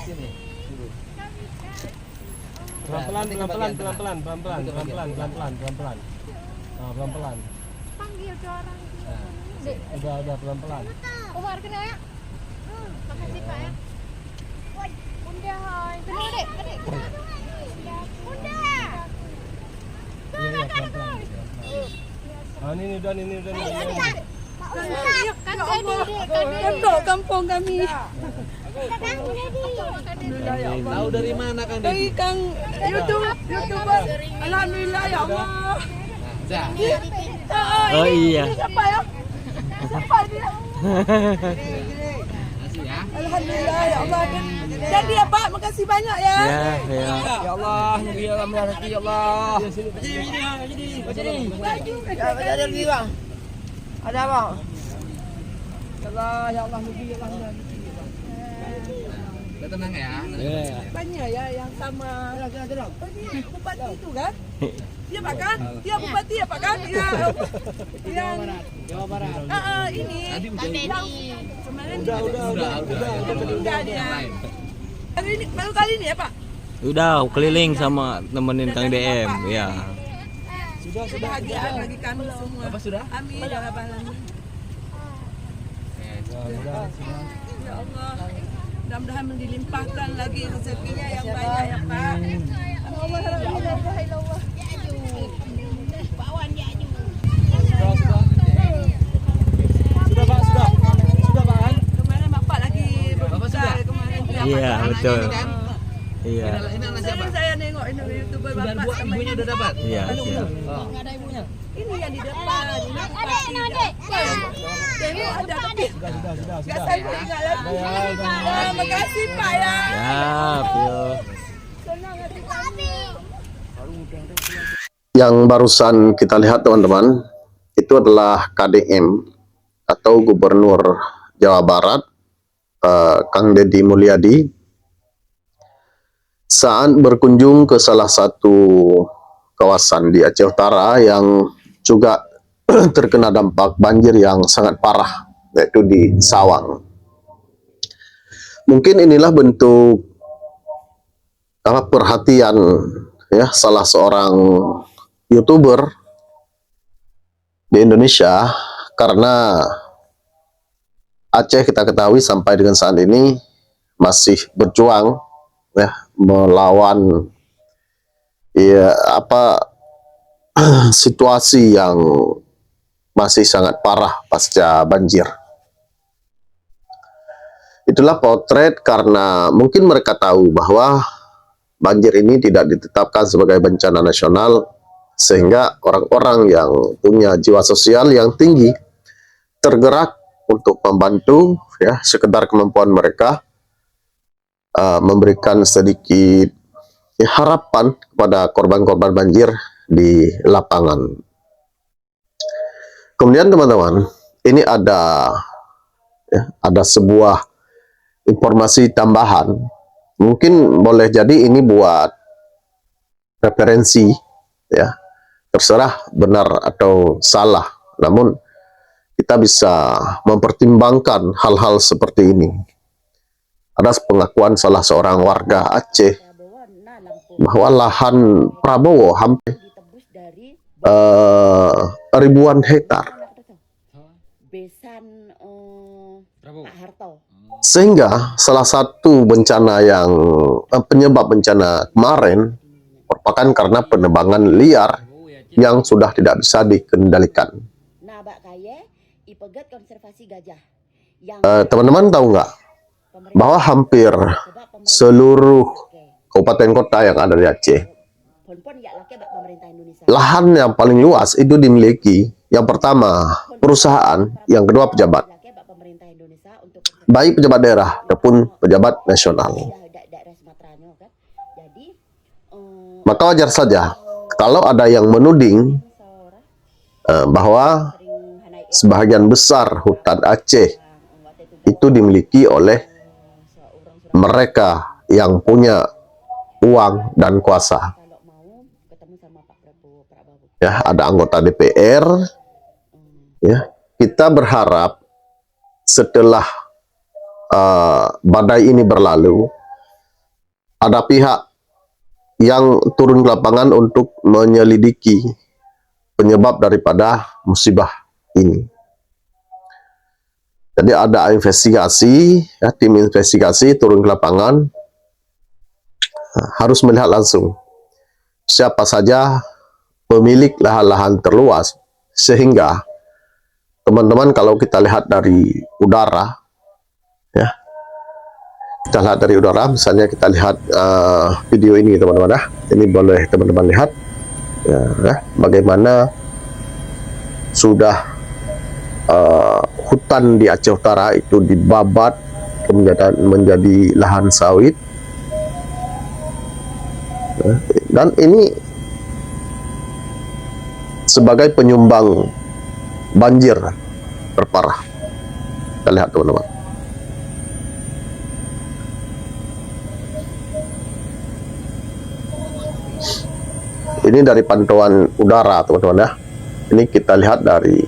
sini. Pelan-pelan, pelan-pelan, pelan-pelan, pelan-pelan, pelan-pelan, pelan-pelan, pelan-pelan. Nah, pelan-pelan. Panggil ke orang. Udah pelan-pelan. Umar kena ya. Makasih Pak ya. Bunda, hai. Kena Dek, adik. Bunda. Iya, pelan-pelan. Ah, ini udah. Kan Kampung kami. Tahu dari mana Kang Dari Dedi? Kang YouTuber. Alhamdulillah ya Allah. Nah, Oh iya. Siapa ya? Siapa dia? kasih ya. Alhamdulillah ya Allah. Jadi ya Pak, makasih banyak ya. Ya, ya. Ya Allah, Nabi Allah merahmati ya Allah. Jadi, Bang. Ada Bang. Ya Allah, Nabi Allah merahmati. Udah tenang ya. Iya. Banyak ya yang sama. Oh, ini bupati itu kan? Iya Pak kan? Iya bupati ya Pak kan? Iya. Yang Jawa Barat. ini. Tadi Yang kemarin udah dia. lain. Hari ini baru kali ini ya Pak? Udah keliling sama nemenin Kang DM, ya. Kebahagiaan bagi kami semua. Bapak sudah? Amin ya rabbal alamin. Ya Allah. Mudah-mudahan dilimpahkan lagi rezekinya yang banyak ya Pak. Allah Allah. Sudah Pak, sudah. Sudah Pak kan? Kemarin Bapak lagi Bapak sudah? kemarin Iya, betul. Ini kan? Iya. Ini anak siapa? Saya nengok ini YouTuber Sudah Bapak sama ibunya udah dapat? Iya, siap. Oh. ini yang di depan. Ini bupati. Tengok ada tapi Sudah. nggak sanggup ingat lagi. Terima kasih Pak ya. Siap, yo. Senang hati kami. Yang barusan kita lihat teman-teman, itu adalah KDM atau Gubernur Jawa Barat, Kang Deddy Mulyadi, saat berkunjung ke salah satu kawasan di Aceh Utara yang juga terkena dampak banjir yang sangat parah, yaitu di Sawang. Mungkin inilah bentuk perhatian ya salah seorang YouTuber di Indonesia, karena Aceh kita ketahui sampai dengan saat ini masih berjuang ya melawan situasi yang masih sangat parah pasca banjir. Itulah potret, karena mungkin mereka tahu bahwa banjir ini tidak ditetapkan sebagai bencana nasional, sehingga orang-orang yang punya jiwa sosial yang tinggi tergerak untuk membantu ya sekedar kemampuan mereka, memberikan sedikit harapan kepada korban-korban banjir di lapangan. Kemudian teman-teman, ini ada sebuah informasi tambahan. Mungkin boleh jadi ini buat referensi ya, terserah benar atau salah, namun kita bisa mempertimbangkan hal-hal seperti ini. Ada pengakuan salah seorang warga Aceh bahwa lahan Prabowo hampir ribuan hektar, sehingga salah satu bencana yang penyebab bencana kemarin merupakan karena penebangan liar yang sudah tidak bisa dikendalikan. Teman-teman tahu nggak bahwa hampir seluruh kabupaten kota yang ada di Aceh, lahan yang paling luas itu dimiliki yang pertama perusahaan, yang kedua pejabat, baik pejabat daerah ataupun pejabat nasional. Maka wajar saja kalau ada yang menuding bahwa sebagian besar hutan Aceh itu dimiliki oleh mereka yang punya uang dan kuasa. Ya, ada anggota DPR. Ya, kita berharap setelah badai ini berlalu, ada pihak yang turun ke lapangan untuk menyelidiki penyebab daripada musibah ini. Jadi ada investigasi, ya, tim investigasi turun ke lapangan, harus melihat langsung siapa saja pemilik lahan-lahan terluas, sehingga teman-teman kalau kita lihat dari udara, ya, kita lihat dari udara, misalnya kita lihat video ini teman-teman, ini boleh teman-teman lihat, ya, bagaimana sudah hutan di Aceh Utara itu dibabat menjadi lahan sawit, dan ini sebagai penyumbang banjir terparah. Kita lihat teman-teman. Ini dari pantauan udara teman-teman, ya. Ini kita lihat dari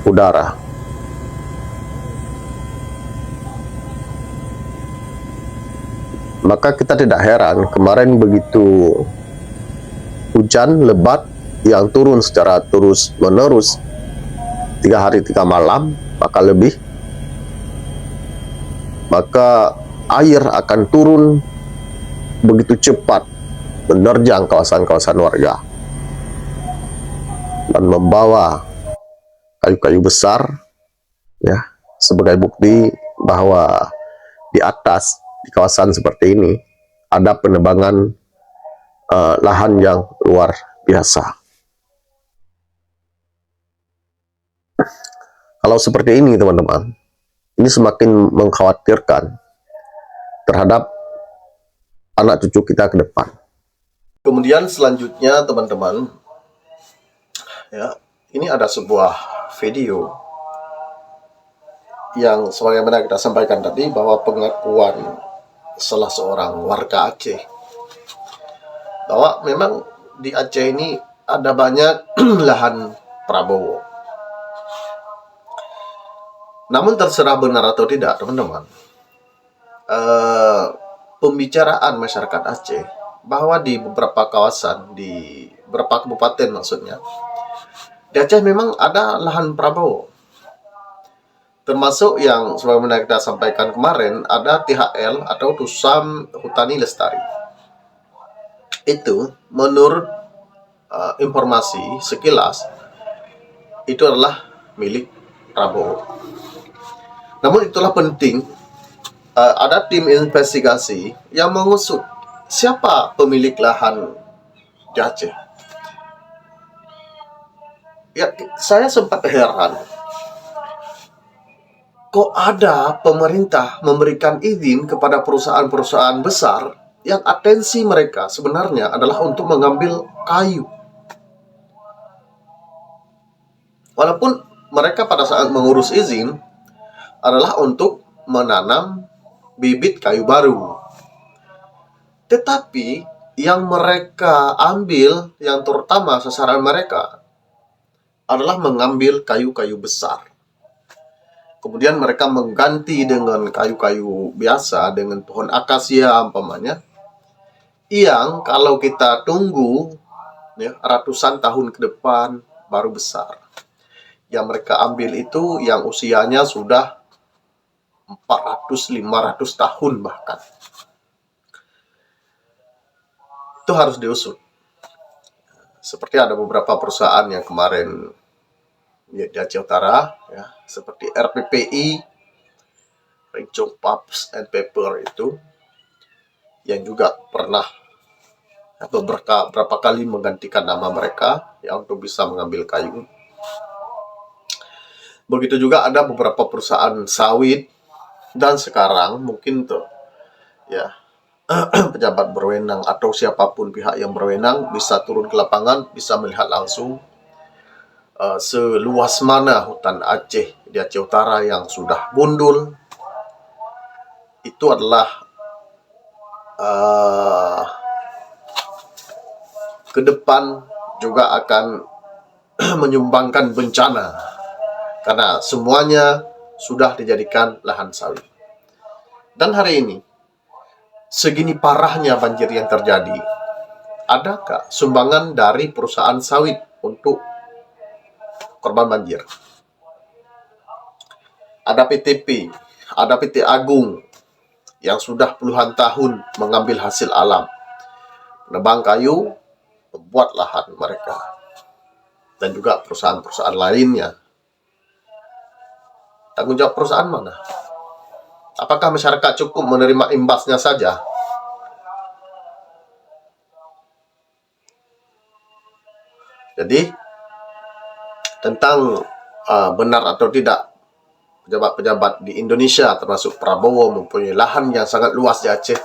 udara. Maka kita tidak heran kemarin begitu hujan lebat yang turun secara terus menerus 3 hari 3 malam maka lebih, maka air akan turun begitu cepat menerjang kawasan-kawasan warga dan membawa kayu-kayu besar, ya, sebagai bukti bahwa di atas, di kawasan seperti ini ada penebangan lahan yang luar biasa. Kalau seperti ini teman-teman, ini semakin mengkhawatirkan terhadap anak cucu kita ke depan. Kemudian selanjutnya teman-teman, ya, ini ada sebuah video yang sebagaimana kita sampaikan tadi, bahwa pengakuan salah seorang warga Aceh bahwa memang di Aceh ini ada banyak lahan Prabowo. Namun terserah benar atau tidak teman-teman, pembicaraan masyarakat Aceh bahwa di beberapa kawasan, di beberapa kabupaten maksudnya, di Aceh memang ada lahan Prabowo. Termasuk yang sebagaimana kita sampaikan kemarin, ada THL atau Tusam Hutani Lestari. Itu menurut informasi sekilas itu adalah milik Prabowo. Namun itulah penting, ada tim investigasi yang mengusut siapa pemilik lahan di Aceh. Ya, saya sempat heran, kok ada pemerintah memberikan izin kepada perusahaan-perusahaan besar yang atensi mereka sebenarnya adalah untuk mengambil kayu. Walaupun mereka pada saat mengurus izin adalah untuk menanam bibit kayu baru. Tetapi yang mereka ambil, yang terutama sasaran mereka adalah mengambil kayu-kayu besar. Kemudian mereka mengganti dengan kayu-kayu biasa, dengan pohon akasia umpamanya, yang kalau kita tunggu, ya, ratusan tahun ke depan baru besar. Yang mereka ambil itu yang usianya sudah 400-500 tahun bahkan. Itu harus diusut. Seperti ada beberapa perusahaan yang kemarin, ya, di Aceh Utara, ya, seperti RPPI, Rincung Pulps and Paper itu, yang juga pernah beberapa kali menggantikan nama mereka, ya, untuk bisa mengambil kayu. Begitu juga ada beberapa perusahaan sawit, dan sekarang mungkin tuh, ya, pejabat berwenang atau siapapun pihak yang berwenang bisa turun ke lapangan, bisa melihat langsung seluas mana hutan Aceh di Aceh Utara yang sudah gundul. Itu adalah ke depan juga akan menyumbangkan bencana, karena semuanya sudah dijadikan lahan sawit. Dan hari ini segini parahnya banjir yang terjadi, adakah sumbangan dari perusahaan sawit untuk korban banjir? Ada PTP, ada PT Agung yang sudah puluhan tahun mengambil hasil alam, menebang kayu, membuat lahan mereka, dan juga perusahaan-perusahaan lainnya. Tanggung jawab perusahaan mana? Apakah masyarakat cukup menerima imbasnya saja? Jadi, tentang benar atau tidak pejabat-pejabat di Indonesia, termasuk Prabowo, mempunyai lahan yang sangat luas di Aceh,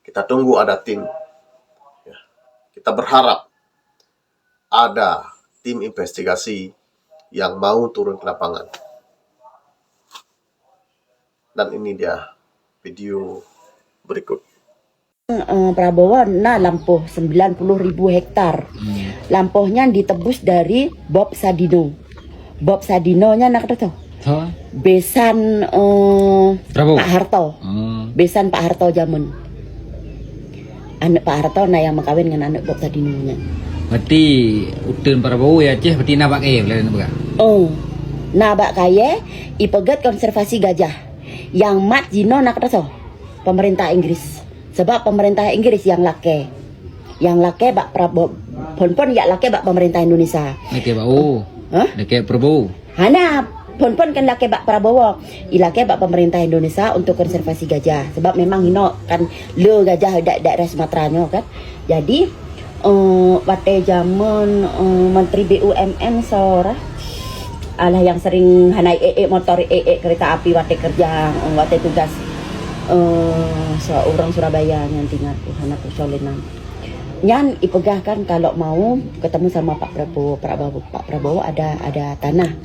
kita tunggu ada tim. Kita berharap ada tim investigasi yang mau turun ke lapangan. Dan ini dia video berikut. Prabowo lampuh 90.000 hektar. Lampuhnya ditebus dari Bob Sadino. Bob Sadinonya nak tahu? Besan Pak Harto. Besan Pak Harto zaman. Anak Pak Harto yang makawin dengan anak Bob Sadinonya. Berarti utun Prabowo ya Aceh berarti nabak boleh nabak. Nabak kaya ipegat konservasi gajah. Yang mat Jino nak tahu? Pemerintah Inggris. Sebab pemerintah Inggris yang lake bak Prabowo pon ya lake bak pemerintah Indonesia. Lake bau. Lake Prabowo. Hana pon kan lake bak Prabowo, ilake bak pemerintah Indonesia untuk konservasi gajah. Sebab memang hino kan le gajah daerah Sumatera kan. Jadi pada zaman Menteri BUMN seorang alah yang sering hanai motor kereta api wate kerja wate tugas seorang Surabaya yang tinggal Hana Pusolenan. Nyan ipegahkan kalau mau ketemu sama Pak Prabowo ada tanah